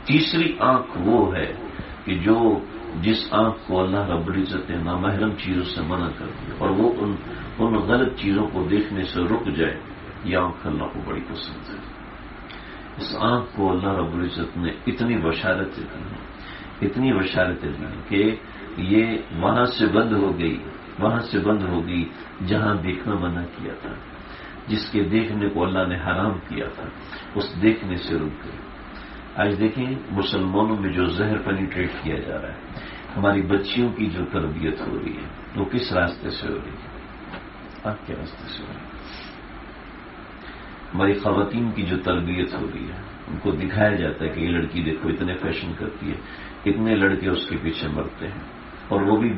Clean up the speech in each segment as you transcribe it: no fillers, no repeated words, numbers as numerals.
تیسری آنکھ وہ ہے کہ جس آنکھ کو اللہ رب العزت نے نامحرم چیزوں سے منع کر دیا اور وہ ان غلط چیزوں کو دیکھنے سے رک جائے، یہ آنکھ اللہ کو بڑی پسند ہے۔ اس آنکھ کو اللہ رب العزت نے اتنی بشارتیں دی کہ یہ وہاں سے بند ہو گئی جہاں دیکھنا منع کیا تھا، جس کے دیکھنے کو اللہ نے حرام کیا تھا اس دیکھنے سے رک گئی۔ آج دیکھیں مسلمانوں میں جو زہر پینیٹریٹ کیا جا رہا ہے، ہماری بچیوں کی جو تربیت ہو رہی ہے وہ کس راستے سے ہو رہی ہے؟ آپ کے راستے سے ہو رہی ہے۔ ہماری خواتین کی جو تربیت ہو رہی ہے، ان کو دکھایا جاتا ہے کہ یہ لڑکی دیکھو اتنے فیشن کرتی ہے، اتنے لڑکے اس کے پیچھے مرتے ہیں اور وہ بھی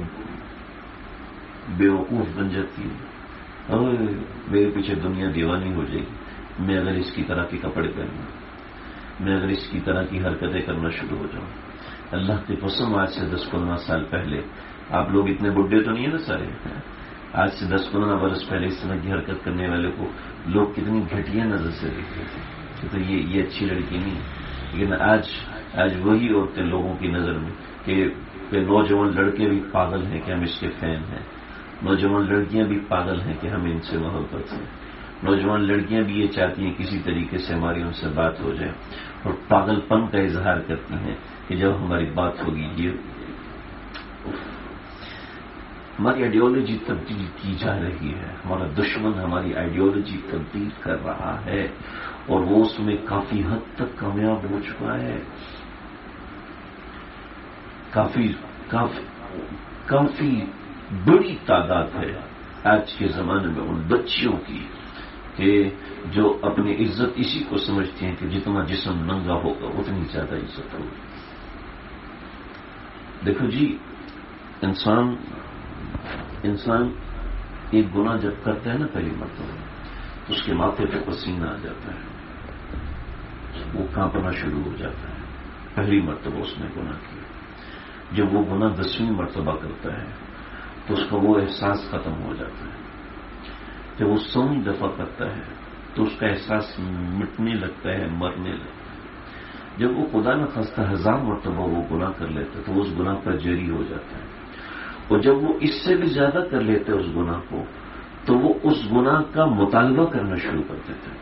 بے وقوف بن جاتی ہے۔ اور میرے پیچھے دنیا دیوانی ہو جائے گی، میں اگر اس کی طرح کے کپڑے پہنوں، میں اگر اس کی طرح کی حرکتیں کرنا شروع ہو جاؤں۔ اللہ کی قسم آج سے 10-15 سال پہلے، آپ لوگ اتنے بڈھے تو نہیں ہیں نا سارے، آج سے 10-15 برس پہلے اس طرح کی حرکت کرنے والے کو لوگ کتنی گھٹیا نظر سے دیکھتے تھے کہ تو یہ اچھی لڑکی نہیں، لیکن آج وہی عورتیں لوگوں کی نظر میں کہ نوجوان لڑکے بھی پاگل ہیں کہ ہم اس کے فین ہیں، نوجوان لڑکیاں بھی پاگل ہیں کہ ہمیں ان سے محبت ہے، نوجوان لڑکیاں بھی یہ چاہتی ہیں کسی طریقے سے ہماری ان سے بات ہو جائے اور پاگل پن کا اظہار کرتی ہیں کہ جب ہماری بات ہوگی یہ ہماری آئیڈیالوجی تبدیل کی جا رہی ہے، ہمارا دشمن ہماری آئیڈیالوجی تبدیل کر رہا ہے اور وہ اس میں کافی حد تک کامیاب ہو چکا ہے۔ کافی بڑی تعداد ہے آج کے زمانے میں ان بچیوں کی کہ جو اپنی عزت اسی کو سمجھتی ہیں کہ جتنا جسم ننگا ہوگا اتنی زیادہ عزت ہوگی۔ دیکھو جی، انسان ایک گناہ جب کرتا ہے نا پہلی مرتبہ، تو اس کے ماتھے پہ پسینہ آ جاتا ہے، وہ کانپنا شروع ہو جاتا ہے۔ پہلی مرتبہ اس نے گناہ کیا، جب وہ گناہ 10ویں مرتبہ کرتا ہے تو اس کا وہ احساس ختم ہو جاتا ہے۔ جب وہ 100ویں دفعہ کرتا ہے تو اس کا احساس مٹنے لگتا ہے، مرنے لگتا ہے۔ جب وہ خدا نخواستہ 1000 مرتبہ وہ گناہ کر لیتا ہے تو وہ اس گناہ پر جری ہو جاتا ہے، اور جب وہ اس سے بھی زیادہ کر لیتے اس گناہ کو تو وہ اس گناہ کا مطالبہ کرنا شروع کر دیتے ہیں۔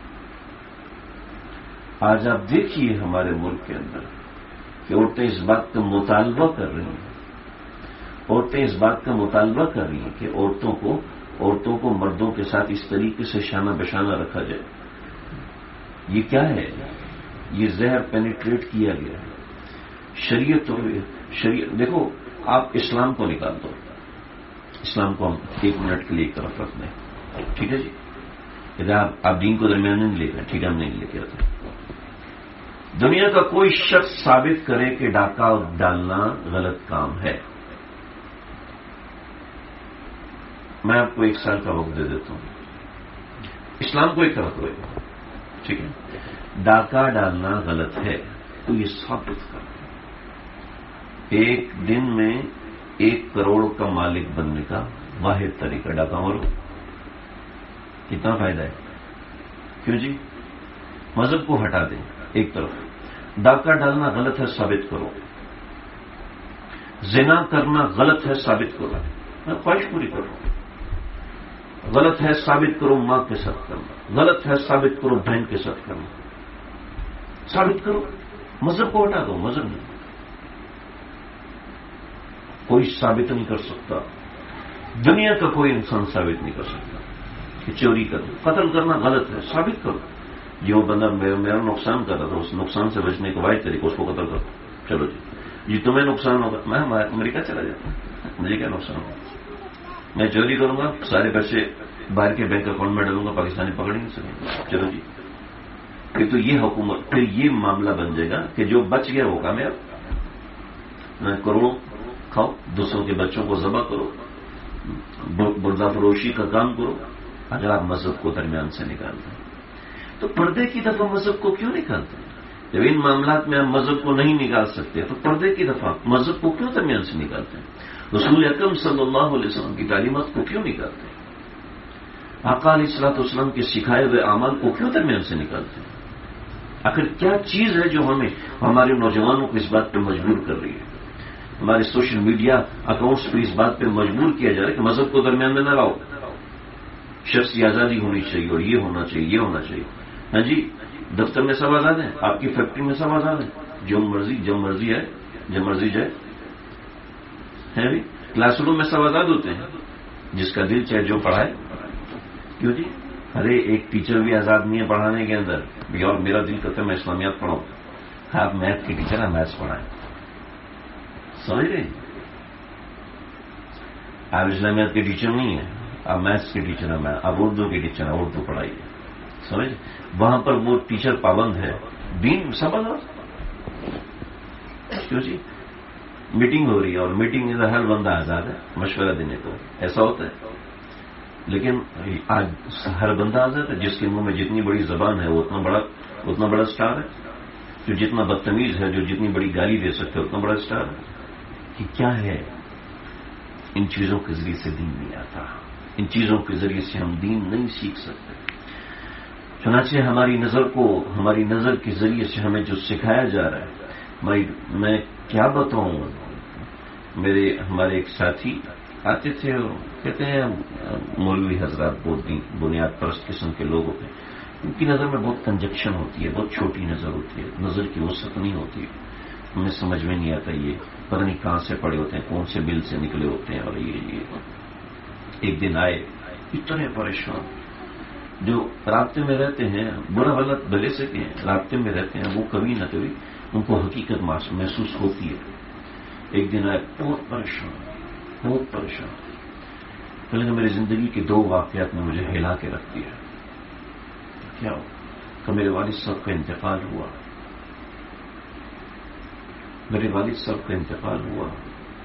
آج آپ دیکھیے ہمارے ملک کے اندر کہ عورتیں اس بات کا مطالبہ کر رہی ہیں، کہ عورتوں کو مردوں کے ساتھ اس طریقے سے شانہ بشانہ رکھا جائے۔ یہ کیا ہے؟ یہ زہر پینیٹریٹ کیا گیا ہے۔ شریعت دیکھو، آپ اسلام کو نکال دو، اسلام کو ہم 1 منٹ کے لیے ایک طرف رکھ دیں، ٹھیک ہے جی؟ اگر آپ دین کو درمیان نہیں لے گئے، ٹھیک ہے، ہم نہیں لے کے آتے۔ دنیا کا کوئی شخص ثابت کرے کہ ڈاکہ ڈالنا غلط کام ہے، میں آپ کو 1 سال کا وقت دے دیتا ہوں، اسلام کو ایک طرف رکھے، ٹھیک ہے؟ ڈاکہ ڈالنا غلط ہے تو یہ ثابت کر، ایک دن میں 1 کروڑ کا مالک بننے کا واحد طریقہ ڈاکہ مارو۔ کتنا فائدہ ہے؟ کیوں جی؟ مذہب کو ہٹا دیں ایک طرف، ڈاکہ ڈالنا غلط ہے ثابت کرو، زنا کرنا غلط ہے ثابت کرو، میں خواہش پوری کروں، غلط ہے ثابت کرو ماں کے ساتھ کرنا، غلط ہے ثابت کرو بہن کے ساتھ کرنا، ثابت کرو، مذہب کو ہٹا دو، مذہب نہیں، کوئی ثابت نہیں کر سکتا، دنیا کا کوئی انسان ثابت نہیں کر سکتا کہ چوری کرنا، قتل کرنا غلط ہے، ثابت کرو، جو بندہ میرا نقصان کر رہا تھا اس نقصان سے بچنے کا واحد طریقہ اس کو قتل کرو، چلو جی تمہیں نقصان ہوگا، میں امریکہ چلا جاتا ہوں، مجھے کیا نقصان ہوگا؟ میں چوری کروں گا، سارے پیسے باہر کے بینک اکاؤنٹ میں ڈالوں گا، پاکستانی پکڑ نہیں سکیں، چلو جی، پھر تو یہ حکومت، پھر یہ معاملہ بن جائے گا کہ جو بچ گیا وہ کامیاب، میں کروڑوں کھاؤ، دوسروں کے بچوں کو ذبح کرو، بردہ فروشی کا کام کرو، اگر آپ مذہب کو درمیان سے نکالتے ہیں تو پردے کی دفعہ مذہب کو کیوں نکالتے ہیں؟ جب ان معاملات میں آپ مذہب کو نہیں نکال سکتے تو پردے کی دفعہ مذہب کو کیوں درمیان سے نکالتے ہیں؟ رسول اکرم صلی اللہ علیہ وسلم کی تعلیمات کو کیوں نکالتے ہیں؟ آقا علیہ الصلوۃ والسلام کے سکھائے ہوئے اعمال کو کیوں درمیان سے نکالتے ہیں؟ آخر کیا چیز ہے جو ہمارے نوجوانوں کو اس بات پہ مجبور کر رہی ہے؟ ہمارے سوشل میڈیا اکاؤنٹس پہ اس بات پہ مجبور کیا جا رہا ہے کہ مذہب کو درمیان میں نہ لاؤ، شخصی آزادی ہونی چاہیے اور یہ ہونا چاہیے، یہ ہونا چاہیے. ہاں جی، دفتر میں سب آزاد ہیں، آپ کی فیکٹری میں سب آزاد ہیں، جو مرضی ہے، جب مرضی جائے ہے بھی. کلاس روم میں سب آزاد ہوتے ہیں، جس کا دل چاہے جو پڑھائے. کیوں جی؟ ارے ایک ٹیچر بھی آزاد نہیں ہے پڑھانے کے اندر بھی، اور میرا دل کرتا ہے میں اسلامیات پڑھاؤں. آپ میتھ کے ٹیچر ہیں، میتھس پڑھائیں. سمجھ رہے؟ آپ اسلامیات کے ٹیچر نہیں ہیں، آپ میتھس کے ٹیچر ہیں، آپ اردو کے ٹیچر ہیں، اردو پڑھائیے. سمجھ؟ وہاں پر وہ ٹیچر پابند ہے، دین سب آزاد. کیوں جی؟ میٹنگ ہو رہی ہے اور میٹنگ میں ہر بندہ آزاد ہے مشورہ دینے کو، ایسا ہوتا ہے. لیکن آج ہر بندہ آزاد ہے، جس کے منہ میں جتنی بڑی زبان ہے وہ اتنا بڑا اسٹار ہے. جو جتنا بدتمیز ہے، جو جتنی بڑی گالی دے سکتے اتنا بڑا اسٹار ہے. کہ کیا ہے؟ ان چیزوں کے ذریعے سے دین نہیں آتا، ان چیزوں کے ذریعے سے ہم دین نہیں سیکھ سکتے. چنانچہ ہماری نظر کے ذریعے سے ہمیں جو سکھایا جا رہا ہے، میں کیا بتاؤں. ہمارے ایک ساتھی آتے تھے، کہتے ہیں مولوی حضرات بہت بنیاد پرست قسم کے لوگ ہوتے ہیں، ان کی نظر میں بہت کنجکشن ہوتی ہے، بہت چھوٹی نظر ہوتی ہے، نظر کی وسعت نہیں ہوتی. ہمیں سمجھ میں نہیں آتا یہ پتہ نہیں کہاں سے پڑے ہوتے ہیں، کون سے بل سے نکلے ہوتے ہیں. اور یہ ایک دن آئے اتنے پریشان، جو رابطے میں رہتے ہیں، برا غلط بھلے سے کہ رابطے میں رہتے ہیں، وہ کبھی نہ کبھی ان کو حقیقت محسوس ہوتی ہے. ایک دن آئے بہت پریشان. کہ میری زندگی کے 2 واقعات نے مجھے ہلا کے رکھ دیا. کیا ہو؟ کہ میرے والد صاحب کا انتقال ہوا.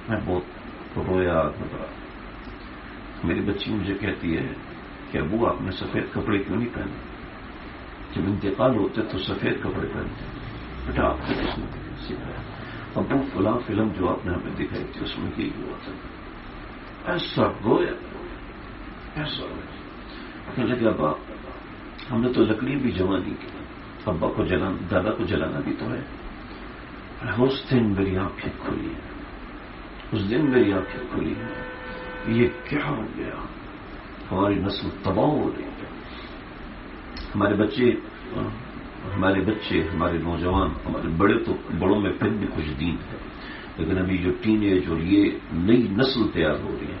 میں بہت رویا گھبرا. میری بچی مجھے کہتی ہے کہ ابو آپ نے سفید کپڑے کیوں نہیں پہنے؟ جب انتقال ہوتے تو سفید کپڑے پہنتے. بیٹا آپ کو کس نے سکھایا؟ ابو فلاں فلم جو آپ نے ہمیں دکھائی تھی اس میں یہی ہوا تھا. ایسا رویا. کہنے لگے ابا ہم نے تو لکڑی بھی جمع نہیں کی، ابا کو دادا کو جلانا بھی تو ہے. اس دن میری آنکھیں کھلی ہیں. یہ کیا ہو گیا؟ ہماری نسل تباہ ہو رہی ہے. ہمارے بچے ہمارے نوجوان، ہمارے بڑے تو بڑوں میں پھر بھی کچھ دین ہے، لیکن ابھی جو ٹین ایج اور یہ نئی نسل تیار ہو رہی ہے.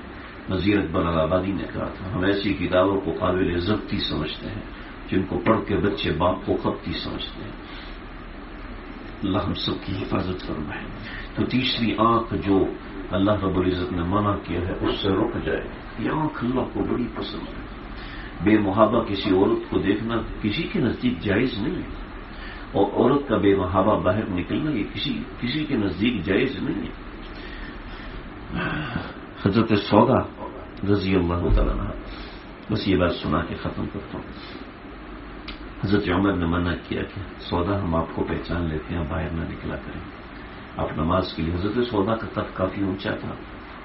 نذیر اکبر آبادی نے کہا تھا ہم ایسی کتابوں کو قابل ضبطی سمجھتے ہیں جن کو پڑھ کے بچے باپ کو خبتی سمجھتے ہیں. اللہ ہم سب کی حفاظت فرمائے. تو تیسری آنکھ جو اللہ رب العزت نے منع کیا ہے اس سے رک جائے. یہ آنکھ اللہ کو بڑی پسند ہے. بے محابہ کسی عورت کو دیکھنا کسی کے نزدیک جائز نہیں ہے، اور عورت کا بے محابہ باہر نکلنا یہ کسی کے نزدیک جائز نہیں ہے. حضرت سودا رضی اللہ تعالیٰ عنہ، بس یہ بات سنا کے ختم کرتا ہوں. حضرت عمر نے منع کیا کہ سودا ہم آپ کو پہچان لیتے ہیں، باہر نہ نکلا کریں. آپ نماز کے لیے، حضرت سودا کا قد کافی اونچا تھا،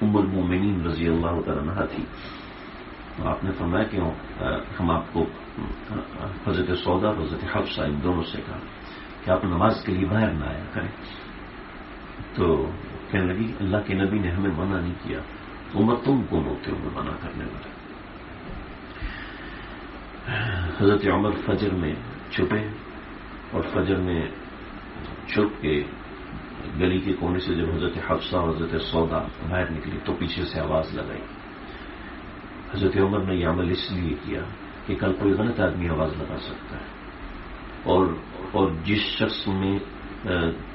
ام المومنین رضی اللہ تعالیٰ عنہ تھی. آپ نے فرمایا کہ ہم آپ کو، حضرت سودا اور حضرت حفصہ ان دونوں سے کہا کہ آپ نماز کے لیے باہر نہ آیا کریں. تو کہنے لگی اللہ کے نبی نے ہمیں منع نہیں کیا، عمر تم کون ہوتے ہو منع کرنے والے؟ حضرت عمر فجر میں چھپے، اور فجر میں چھپ کے گلی کے کونے سے جب حضرت حفصہ اور حضرت سودا باہر نکلی تو پیچھے سے آواز لگائی. حضرت عمر نے یہ عمل اس لیے کیا کہ کل کوئی غلط آدمی آواز لگا سکتا ہے، اور جس شخص میں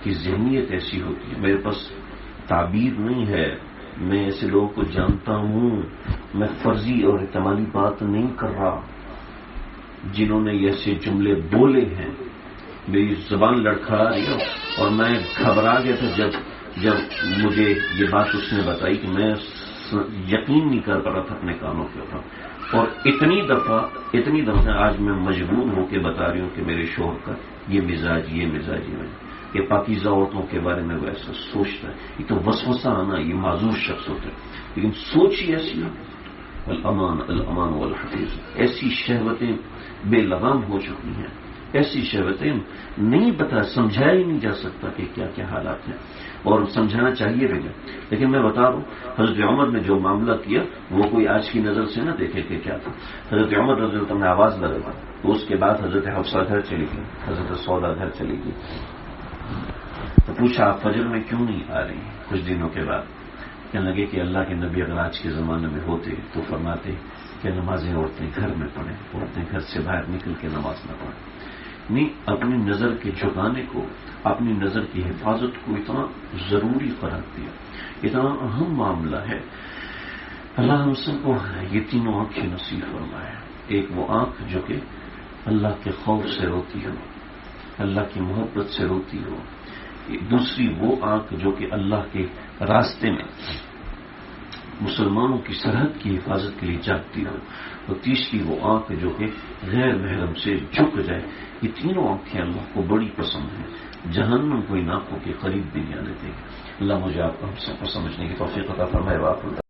کی ذہنیت ایسی ہوتی ہے، میرے پاس تعبیر نہیں ہے، میں ایسے لوگوں کو جانتا ہوں، میں فرضی اور احتمالی بات نہیں کر رہا، جنہوں نے ایسے جملے بولے ہیں. میری زبان لڑکھڑا رہی ہے اور میں گھبرا گیا تھا جب مجھے یہ بات اس نے بتائی کہ میں یقین نہیں کر پا رہا تھا اپنے کانوں کے اوپر. اور اتنی دفعہ آج میں مجبور ہو کے بتا رہی ہوں کہ میرے شوہر کا یہ مزاج کہ پاکیزہ عورتوں کے بارے میں وہ ایسا سوچتا ہے. یہ تو وسوسہ آنا، یہ معذور شخص ہوتا ہے، لیکن سوچ ہی ایسی ہے. الامان والحفیظ، ایسی شہوتیں بے لگام ہو چکی ہیں ایسی شہوتیں نہیں سمجھایا ہی نہیں جا سکتا کہ کیا کیا حالات ہیں، اور سمجھانا چاہیے بھی نہیں. لیکن میں بتا رہا ہوں حضرت عمر نے جو معاملہ کیا وہ کوئی آج کی نظر سے نہ دیکھے کہ کیا تھا. حضرت عمر رضی اللہ عنہ نے آواز لگا تو اس کے بعد حضرت حفصہ گھر چلی گئی، حضرت سودا گھر چلی گئی. تو پوچھا آپ فجر میں کیوں نہیں آ رہی؟ کچھ دنوں کے بعد کہنے لگے کہ اللہ کے نبی اگر آج کے زمانے میں ہوتے تو فرماتے کہ نمازیں عورتیں گھر میں پڑھیں، عورتیں گھر سے باہر نکل کے نماز نہ پڑھیں. نہیں، اپنی نظر کے جھکانے کو، اپنی نظر کی حفاظت کو اتنا ضروری قرار دیا، اتنا اہم معاملہ ہے. اللہ ہم سب کو یہ تینوں آنکھیں نصیب فرمائے. ایک وہ آنکھ جو کہ اللہ کے خوف سے روتی ہو، اللہ کی محبت سے روتی ہو. دوسری وہ آنکھ جو کہ اللہ کے راستے میں مسلمانوں کی سرحد کی حفاظت کے لیے جاگتی ہو. اور تیسری وہ آنکھ جو کہ غیر محرم سے جھک جائے. یہ تینوں آنکھیں اللہ کو بڑی پسند ہیں، جہنم کوئی آنکھوں کے قریب بھی نہیں آنے دے گی. اللہ مجھے آپ کو ہم سب کو سمجھنے کی توفیق عطا فرمائے.